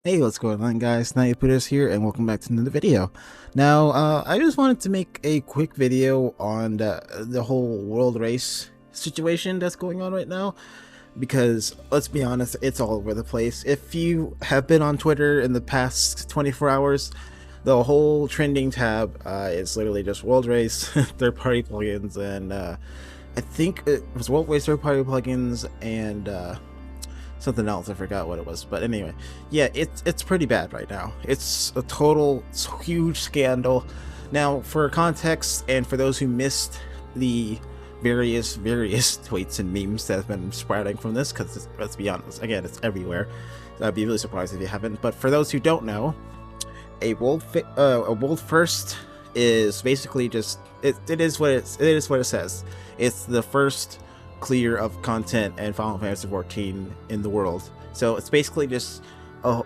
Hey, what's going on, guys? SnivyPootis here, and welcome back to another video. Now, I just wanted to make a quick video on the whole world race situation that's going on right now, because let's be honest, it's all over the place. If you have been on Twitter in the past 24 hours, the whole trending tab is literally just world race, third-party plugins, and I think it was world race third-party plugins and something else. I forgot what it was, but anyway, yeah, it's pretty bad right now. It's a total huge scandal. Now, for context, and for those who missed the various tweets and memes that have been spreading from this, because let's be honest, again, it's everywhere. I'd be really surprised if you haven't. But for those who don't know, a world first is basically just it is what it is what it says. It's the first clear of content and Final Fantasy XIV in the world. So it's basically just a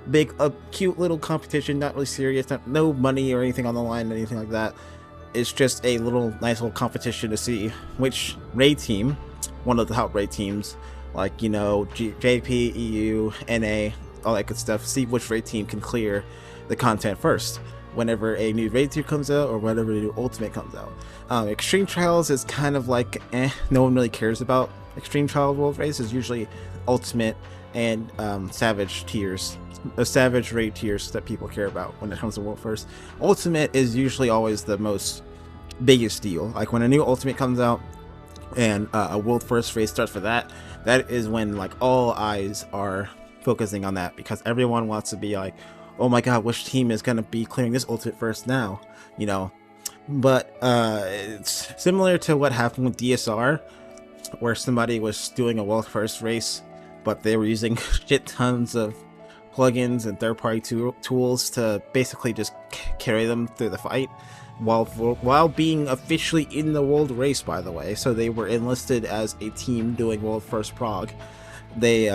cute little competition, not really serious, no money or anything on the line, anything like that. It's just a nice little competition to see which raid team, one of the top raid teams, like, you know, JP, EU, NA, all that good stuff, see which raid team can clear the content first whenever a new raid tier comes out or whenever a new ultimate comes out. Extreme Trials is kind of like no one really cares about Extreme Trials world race. Is usually ultimate and savage tiers, savage raid tiers that people care about when it comes to world first. Ultimate is usually always the biggest deal. Like when a new ultimate comes out and a world first race starts for that is when like all eyes are focusing on that, because everyone wants to be like, oh my god, which team is going to be clearing this ultimate first now, you know. But it's similar to what happened with DSR, where somebody was doing a world first race, but they were using shit tons of plugins and third-party tools to basically just carry them through the fight, while being officially in the world race, by the way. So they were enlisted as a team doing world first prog. They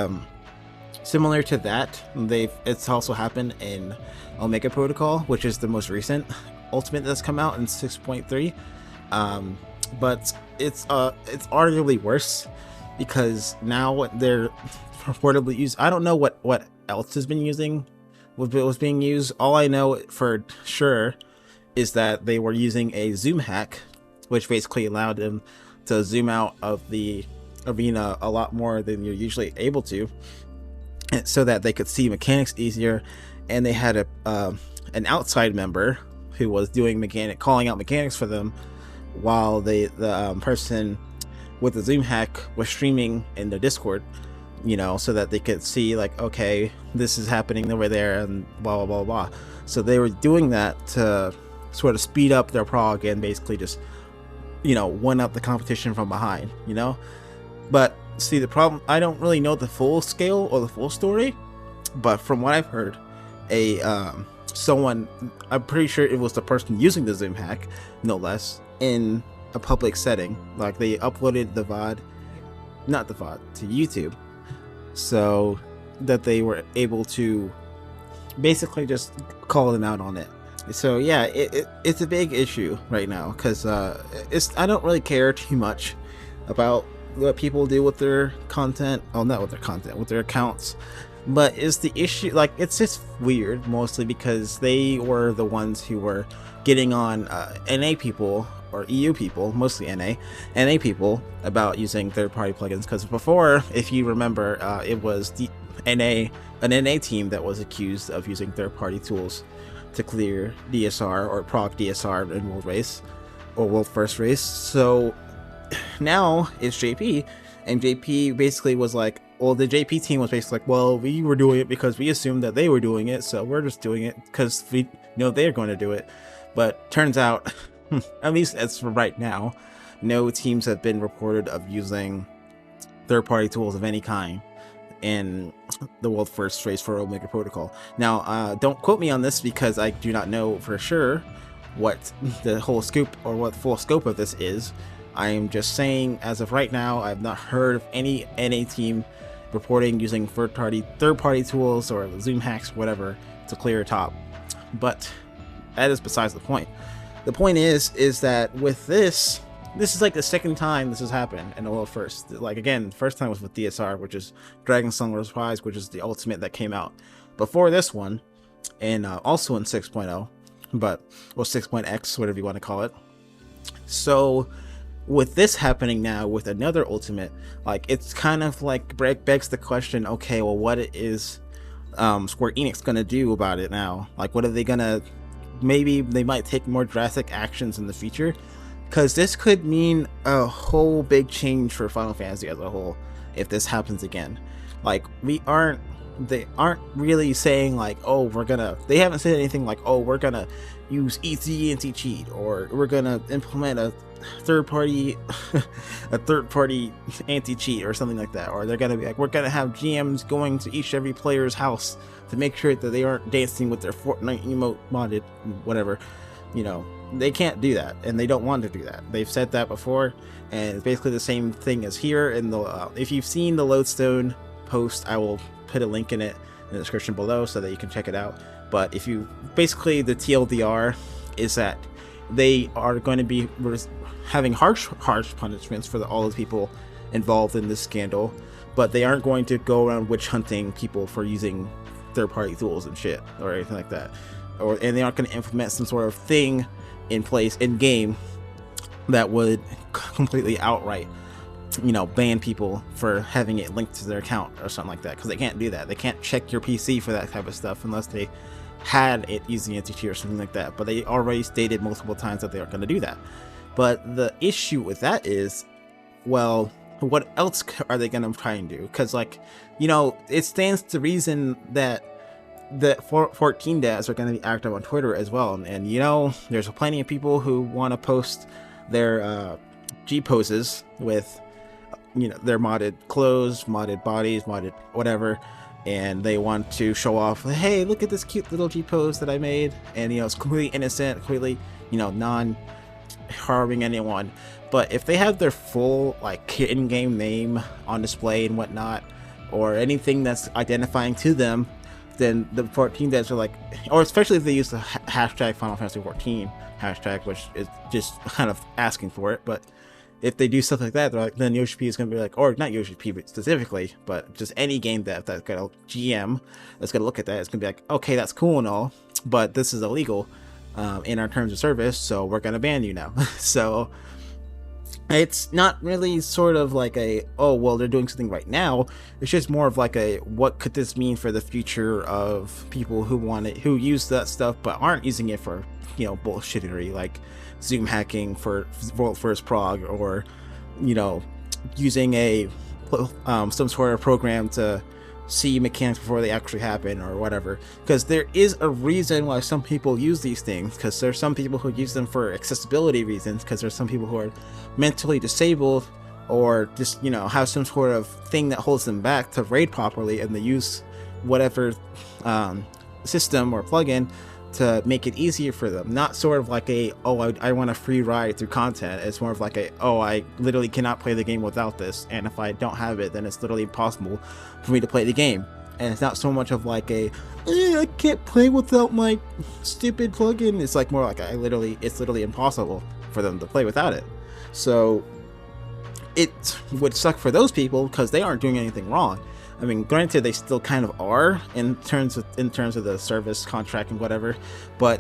similar to that, it's also happened in Omega Protocol, which is the most recent ultimate that's come out in 6.3. But it's arguably worse, because now they're purportedly used. I don't know what else has been was being used. All I know for sure is that they were using a zoom hack, which basically allowed them to zoom out of the arena a lot more than you're usually able to, so that they could see mechanics easier. And they had an outside member who was doing calling out mechanics for them, while the person with the zoom hack was streaming in the Discord, you know, so that they could see like, okay, this is happening over there and blah blah blah blah. So they were doing that to sort of speed up their prog and basically just, you know, one up the competition from behind, you know. But see, the problem, I don't really know the full scale or the full story, but from what I've heard, someone, I'm pretty sure it was the person using the zoom hack, no less, in a public setting, like they uploaded the VOD, not the VOD, to YouTube, so that they were able to basically just call them out on it. So yeah, it's a big issue right now, because I don't really care too much about what people do with their content. Oh, not with their content, with their accounts. But is the issue, like, it's just weird, mostly because they were the ones who were getting on NA people, or EU people, mostly NA people, about using third-party plugins. Because before, if you remember, it was an NA team that was accused of using third-party tools to clear DSR or proc DSR in World Race or World First Race. So now it's JP, and JP basically was like, well, the JP team was basically like, well, we were doing it because we assumed that they were doing it, so we're just doing it because we know they're going to do it. But turns out, at least as for right now, no teams have been reported of using third-party tools of any kind in the world first race for Omega Protocol. Now, don't quote me on this, because I do not know for sure what the whole scoop or what the full scope of this is. I am just saying, as of right now, I've not heard of any NA team reporting using third-party tools or zoom hacks, whatever, to clear top. But that is besides the point. The point is that with this is like the second time this has happened in the world first. Like, again, the first time was with DSR, which is Dragon Song Rise, which is the ultimate that came out before this one, and also in 6.0, but or 6.x, whatever you want to call it. So with this happening now with another ultimate, like, it's kind of like begs the question, okay, well, what is Square Enix gonna do about it now? Like, what are they gonna, maybe they might take more drastic actions in the future, because this could mean a whole big change for Final Fantasy as a whole if this happens again. Like, they aren't really saying like, oh, they haven't said anything like, oh, we're gonna use easy anti-cheat, or we're gonna implement a third-party anti-cheat or something like that, or they're gonna be like, we're gonna have GMs going to every player's house to make sure that they aren't dancing with their Fortnite emote modded whatever. They can't do that, and they don't want to do that. They've said that before, and it's basically the same thing as here in the if you've seen the Lodestone post, I will put a link in it in the description below so that you can check it out. But if you basically, the TLDR is that they are going to be having harsh punishments for all the people involved in this scandal, but they aren't going to go around witch hunting people for using third-party tools and shit or anything like that, and they aren't going to implement some sort of thing in place in game that would completely outright ban people for having it linked to their account or something like that, because they can't do that. They can't check your PC for that type of stuff unless they had it using anti-cheat or something like that. But they already stated multiple times that they aren't going to do that. But the issue with that is, well, what else are they going to try and do? Because, like, it stands to reason that the 14 devs are going to be active on Twitter as well. And there's plenty of people who want to post their G poses with their modded clothes, modded bodies, modded whatever, and they want to show off, hey, look at this cute little G pose that I made, and it's completely innocent, completely non harming anyone. But if they have their full like in-game name on display and whatnot, or anything that's identifying to them, then the 14 devs are like, or especially if they use the hashtag Final Fantasy 14 hashtag, which is just kind of asking for it, but if they do stuff like that, they're like, then Yoshi P is going to be like, or not Yoshi P specifically, but just any game dev that's got a GM that's going to look at that, it's going to be like, okay, that's cool and all, but this is illegal in our terms of service, so we're going to ban you now. So it's not really sort of like a, oh, well, they're doing something right now. It's just more of like a, what could this mean for the future of people who use that stuff but aren't using it for bullshittery, like Zoom hacking for World First Prog, or using a some sort of program to see mechanics before they actually happen or whatever. Because there is a reason why some people use these things, because there's some people who use them for accessibility reasons, because there's some people who are mentally disabled or just have some sort of thing that holds them back to raid properly, and they use whatever system or plugin to make it easier for them. Not sort of like a, oh, I want a free ride through content. It's more of like a, oh, I literally cannot play the game without this, and if I don't have it, then it's literally impossible for me to play the game. And it's not so much of like a, I can't play without my stupid plugin. It's like more like it's literally impossible for them to play without it. So it would suck for those people because they aren't doing anything wrong. I mean, granted, they still kind of are in terms of the service contract and whatever, but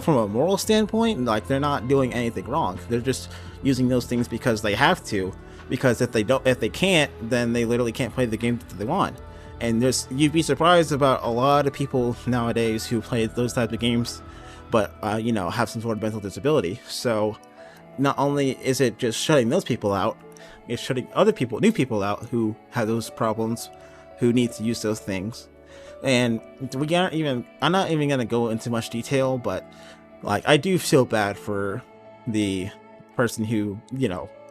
from a moral standpoint, like, they're not doing anything wrong. They're just using those things because they have to, because if they can't, then they literally can't play the game that they want. And you'd be surprised about a lot of people nowadays who play those types of games, but have some sort of mental disability. So not only is it just shutting those people out, it's shutting other people, new people out who have those problems, who need to use those things. And I'm not even gonna go into much detail, but like, I do feel bad for the person who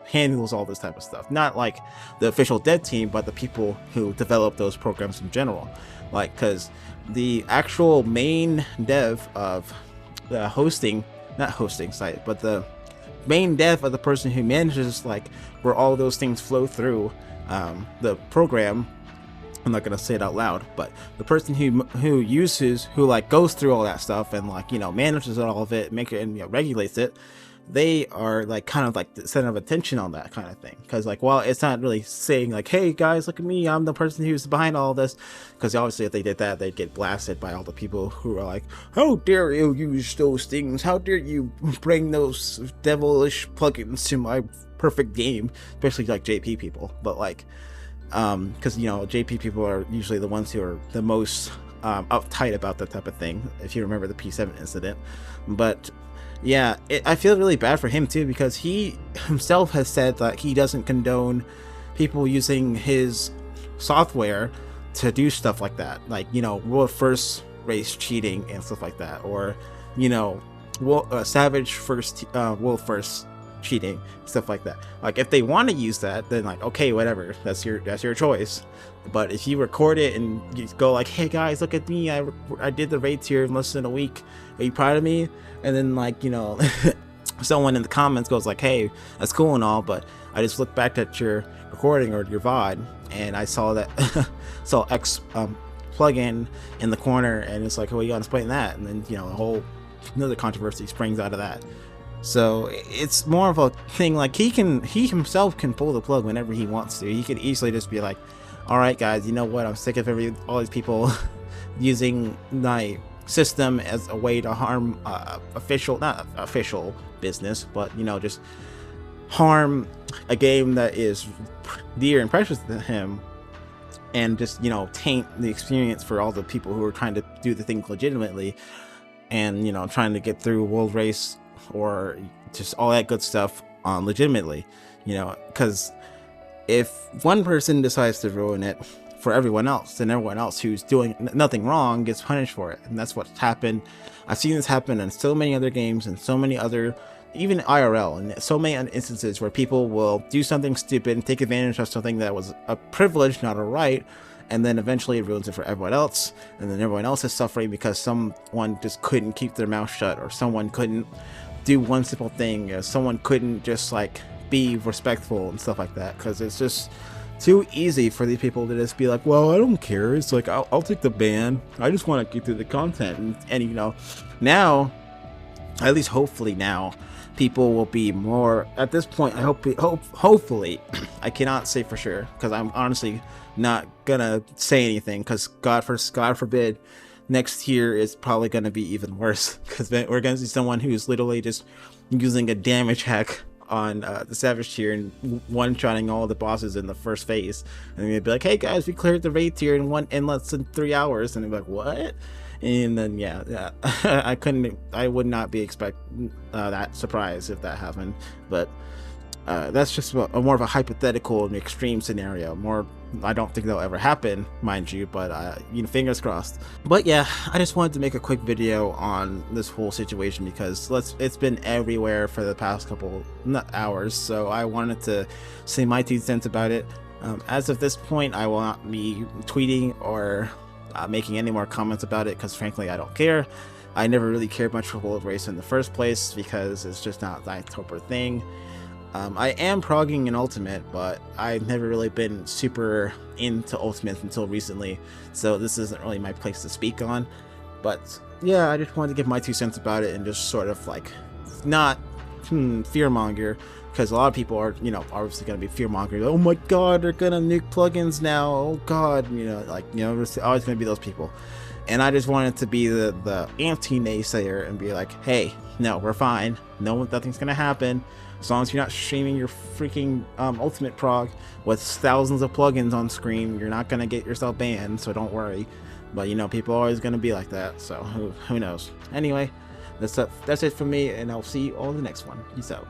handles all this type of stuff. Not like the official dev team, but the people who develop those programs in general. Like, because the actual main dev of the not hosting site, but the main dev of the person who manages like where all those things flow through the program, I'm not gonna say it out loud, but the person who like goes through all that stuff and like manages all of it, make it and regulates it, they are like kind of like the center of attention on that kind of thing, because like, while it's not really saying like, hey guys, look at me, I'm the person who's behind all this, because obviously if they did that, they'd get blasted by all the people who are like, how dare you use those things, how dare you bring those devilish plugins to my perfect game, especially like JP people. But like, because you know, JP people are usually the ones who are the most uptight about that type of thing, if you remember the P7 incident. But yeah, I feel really bad for him too, because he himself has said that he doesn't condone people using his software to do stuff like that, like, you know, world first race cheating and stuff like that, or, you know, savage first world first cheating, stuff like that. Like, if they want to use that, then like, okay, whatever, that's your choice. But if you record it and you go like, hey guys, look at me, I did the raid tier in less than a week, are you proud of me? And then, like, you know, someone in the comments goes like, hey, that's cool and all, but I just looked back at your recording or your VOD and I saw that saw X plugin in the corner, and it's like, oh, you gotta explain that. And then, you know, another controversy springs out of that. So it's more of a thing like, he himself can pull the plug whenever he wants to. He could easily just be like, all right guys, you know what, I'm sick of all these people using my system as a way to harm not official business, but, you know, just harm a game that is dear and precious to him, and just, you know, taint the experience for all the people who are trying to do the thing legitimately, and, you know, trying to get through world race or just all that good stuff legitimately, you know, because if one person decides to ruin it for everyone else, then everyone else who's doing nothing wrong gets punished for it. And that's what's happened. I've seen this happen in so many other games and so many other, even IRL, and so many instances where people will do something stupid and take advantage of something that was a privilege, not a right, and then eventually it ruins it for everyone else, and then everyone else is suffering because someone just couldn't keep their mouth shut, or someone couldn't do one simple thing, or someone couldn't just like be respectful and stuff like that, because it's just too easy for these people to just be like, well, I don't care, it's like, I'll take the ban, I just want to get through the content. And you know, now, at least hopefully now, people will be more, at this point, I hopefully, I cannot say for sure, because I'm honestly not gonna say anything, because God forbid, next year is probably gonna be even worse, because we're gonna see someone who's literally just using a damage hack on the Savage tier and one-shotting all the bosses in the first phase, and they'd be like, hey guys, we cleared the raid tier in less than 3 hours, and they'd be like, what? And then yeah I would not be expecting that surprise if that happened. But that's just more of a hypothetical and extreme scenario. More, I don't think that'll ever happen, mind you, but you know, fingers crossed. But yeah, I just wanted to make a quick video on this whole situation, because it's been everywhere for the past couple hours, so I wanted to say my 2 cents about it. As of this point, I will not be tweeting or making any more comments about it, because frankly I don't care. I never really cared much for World Race in the first place, because it's just not that type of thing. I am progging in Ultimate, but I've never really been super into Ultimate until recently, so this isn't really my place to speak on. But yeah, I just wanted to give my 2 cents about it, and just sort of like, not fearmonger, because a lot of people are, you know, obviously going to be fearmongering. Oh my god, they're going to nuke plugins now, oh god, you know, like, you know, there's always going to be those people. And I just wanted to be the anti-naysayer and be like, hey, no, we're fine, nothing's going to happen. As long as you're not streaming your freaking Ultimate prog with thousands of plugins on screen, you're not going to get yourself banned, so don't worry. But, you know, people are always going to be like that, so who knows. Anyway, that's it for me, and I'll see you all in the next one. Peace out.